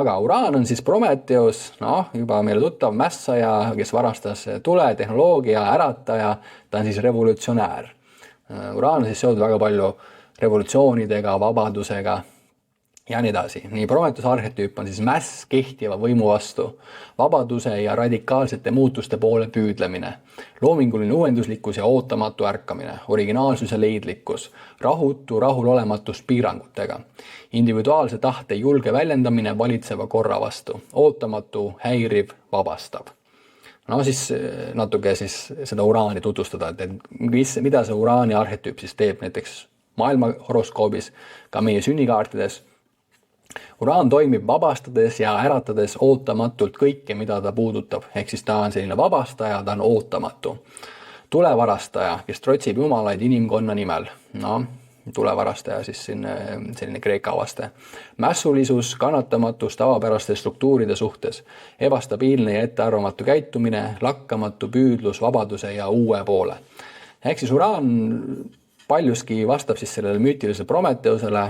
Aga Uraan on siis Prometheus, juba meile tuttav mässaja, kes varastas tule, tehnoloogia, ärataja, ta on siis revolutsionäär. Uraan on siis seotud väga palju revolutsioonidega, vabadusega ja nii edasi. Nii Prometheuse arhetüüp on siis mäss kehtiva võimu vastu, vabaduse ja radikaalsete muutuste poole püüdlemine, loominguline uuenduslikkus ja ootamatu ärkamine, originaalsus ja leidlikkus, rahutu rahulolematus piirangutega, individuaalse tahte julge väljendamine valitseva korra vastu, ootamatu, häiriv, vabastav. Siis natuke siis seda Uraani tutvustada, et mida see Uraani arhetüüp siis teeb näiteks maailma horoskoobis, ka meie sünnikaartides. Uraan toimib vabastades ja äratades ootamatult kõike, mida ta puudutab. Ehk siis ta on selline vabastaja, ta on ootamatu. Tulevarastaja, kes trotsib jumalaid inimkonna nimel. Tulevarastaja siis selline kreeka vaste. Mässulisus, kannatamatus tavapäraste struktuuride suhtes. Ebastabiilne ja ettearvamatu käitumine, lakkamatu püüdlus vabaduse ja uue poole. Ehk siis Uraan paljuski vastab siis sellele müütilisele Prometheusele,